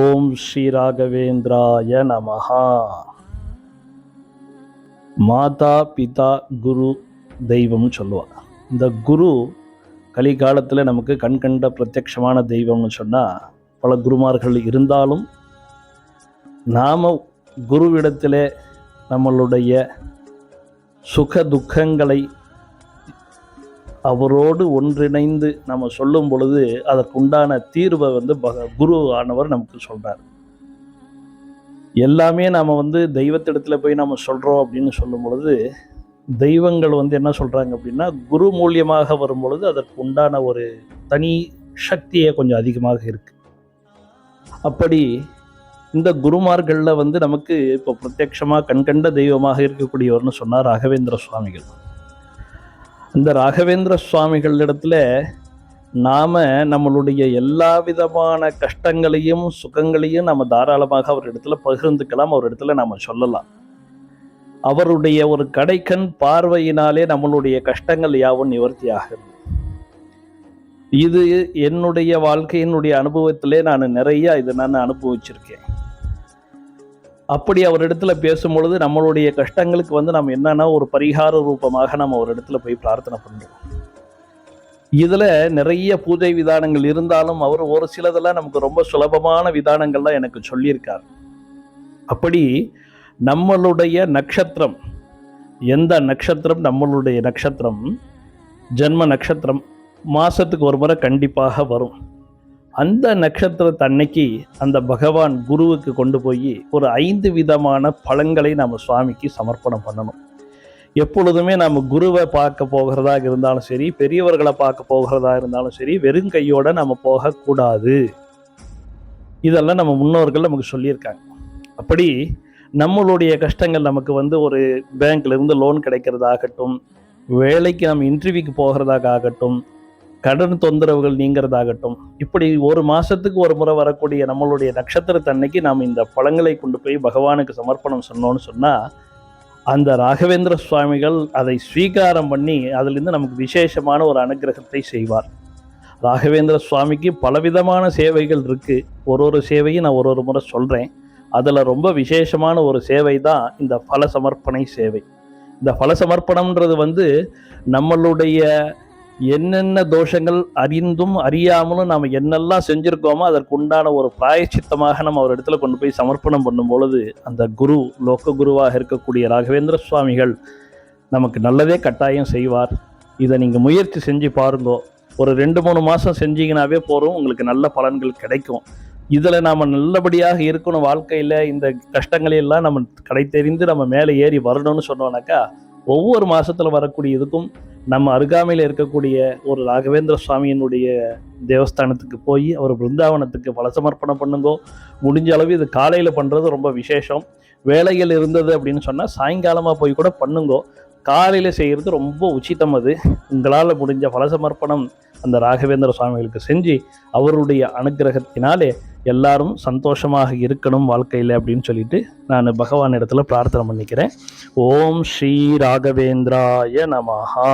ஓம் ஸ்ரீ ராகவேந்திராய நமஹா. மாதா பிதா குரு தெய்வம்னு சொல்லுவாங்க. இந்த குரு கலிகாலத்தில் நமக்கு கண்கண்ட பிரத்யட்சமான தெய்வம்னு சொன்னால் பல குருமார்கள் இருந்தாலும் நாம் குருவிடத்தில் நம்மளுடைய சுக துக்கங்களை அவரோடு ஒன்றிணைந்து நம்ம சொல்லும் பொழுது அதற்குண்டான தீர்வை குரு ஆனவர் நமக்கு சொல்கிறார். எல்லாமே நாம் தெய்வத்திடத்தில் போய் நம்ம சொல்கிறோம் அப்படின்னு சொல்லும் பொழுது தெய்வங்கள் என்ன சொல்கிறாங்க அப்படின்னா, குரு மூலியமாக வரும் பொழுது அதற்கு உண்டான ஒரு தனி சக்தியே கொஞ்சம் அதிகமாக இருக்குது. அப்படி இந்த குருமார்களில் நமக்கு இப்போ பிரத்யட்சமாக கண்கண்ட தெய்வமாக இருக்கக்கூடியவர்னு சொன்னார் ராகவேந்திர சுவாமிகள். இந்த ராகவேந்திர சுவாமிகளிடத்துல நாம் நம்மளுடைய எல்லா விதமான கஷ்டங்களையும் சுகங்களையும் நம்ம தாராளமாக அவரிடத்துல பகிர்ந்துக்கலாம், அவரிடத்துல நம்ம சொல்லலாம். அவருடைய ஒரு கடைக்கண் பார்வையினாலே நம்மளுடைய கஷ்டங்கள் யாவும் நிவர்த்தி ஆகிறது. இது என்னுடைய வாழ்க்கையினுடைய அனுபவத்திலே நான் அனுபவிச்சிருக்கேன். அப்படி அவரிடத்துல பேசும்பொழுது நம்மளுடைய கஷ்டங்களுக்கு நம்ம என்னன்னா ஒரு பரிகார ரூபமாக நம்ம ஒரு இடத்துல போய் பிரார்த்தனை பண்ணுறோம். இதில் நிறைய பூஜை விதானங்கள் இருந்தாலும் அவர் ஒரு சிலதெல்லாம் நமக்கு ரொம்ப சுலபமான விதானங்கள்லாம் எனக்கு சொல்லியிருக்கார். அப்படி நம்மளுடைய நட்சத்திரம், எந்த நட்சத்திரம் நம்மளுடைய நட்சத்திரம் ஜென்ம நட்சத்திரம் மாதத்துக்கு ஒரு முறை கண்டிப்பாக வரும். அந்த நட்சத்திரத்தன்னைக்கு அந்த பகவான் குருவுக்கு கொண்டு போய் ஒரு 5 விதமான பழங்களை நம்ம சுவாமிக்கு சமர்ப்பணம் பண்ணணும். எப்பொழுதுமே நம்ம குருவை பார்க்க போகிறதாக இருந்தாலும் சரி, பெரியவர்களை பார்க்க போகிறதா இருந்தாலும் சரி, வெறும் கையோட நம்ம போகக்கூடாது. இதெல்லாம் நம்ம முன்னோர்கள் நமக்கு சொல்லியிருக்காங்க. அப்படி நம்மளுடைய கஷ்டங்கள் நமக்கு ஒரு பேங்க்ல இருந்து லோன் கிடைக்கிறதாகட்டும், வேலைக்கு நம்ம இன்டர்வியூக்கு போகிறதாக ஆகட்டும், கடன் தொந்தரவுகள் நீங்கிறதாகட்டும், இப்படி ஒரு மாதத்துக்கு ஒரு முறை வரக்கூடிய நம்மளுடைய நட்சத்திரத்தன்னைக்கு நாம் இந்த பழங்களை கொண்டு போய் பகவானுக்கு சமர்ப்பணம் சொன்னோன்னு சொன்னால் அந்த ராகவேந்திர சுவாமிகள் அதை ஸ்வீகாரம் பண்ணி அதிலிருந்து நமக்கு விசேஷமான ஒரு அனுகிரகத்தை செய்வார். ராகவேந்திர சுவாமிக்கு பலவிதமான சேவைகள் இருக்குது. ஒரு சேவையும் நான் ஒரு முறை சொல்கிறேன். அதில் ரொம்ப விசேஷமான ஒரு சேவை தான் இந்த பல சமர்ப்பணை சேவை. இந்த பல சமர்ப்பணம்ன்றது நம்மளுடைய என்னென்ன தோஷங்கள் அறிந்தும் அறியாமலும் நாம் என்னெல்லாம் செஞ்சுருக்கோமோ அதற்கு உண்டான ஒரு பிராயச்சித்தமாக நம்ம ஒரு இடத்துல கொண்டு போய் சமர்ப்பணம் பண்ணும் பொழுது அந்த குரு, லோக குருவாக இருக்கக்கூடிய ராகவேந்திர சுவாமிகள் நமக்கு நல்லதே கட்டாயம் செய்வார். இதை நீங்கள் முயற்சி செஞ்சு பாருங்கோ. ஒரு 2-3 மாதம் செஞ்சீங்கன்னாவே போகிறோம், உங்களுக்கு நல்ல பலன்கள் கிடைக்கும். இதில் நாம் நல்லபடியாக இருக்கணும், வாழ்க்கையில் இந்த கஷ்டங்களையெல்லாம் நம்ம கடை தெரிந்து நம்ம மேலே ஏறி வரணும்னு சொன்னோன்னாக்கா ஒவ்வொரு மாதத்தில் வரக்கூடிய இதுக்கும் நம்ம அருகாமையில் இருக்கக்கூடிய ஒரு ராகவேந்திர சுவாமியினுடைய தேவஸ்தானத்துக்கு போய் அவர் பிருந்தாவனத்துக்கு பல சமர்ப்பணம் பண்ணுங்கோ. முடிஞ்ச அளவு இது காலையில் பண்ணுறது ரொம்ப விசேஷம். வேலைகள் இருந்தது அப்படின்னு சொன்னால் சாயங்காலமாக போய் கூட பண்ணுங்கோ. காலையில் செய்கிறது ரொம்ப உச்சிதம். அது உங்களால் முடிஞ்ச பல சமர்ப்பணம் அந்த ராகவேந்திர சுவாமிகளுக்கு செஞ்சு அவருடைய அனுகிரகத்தினாலே எல்லாரும் சந்தோஷமாக இருக்கணும் வாழ்க்கையில் அப்படின்னு சொல்லிட்டு நான் பகவான் இடத்துல பிரார்த்தனை பண்ணிக்கிறேன். ஓம் ஸ்ரீ ராகவேந்திராய நமஹா.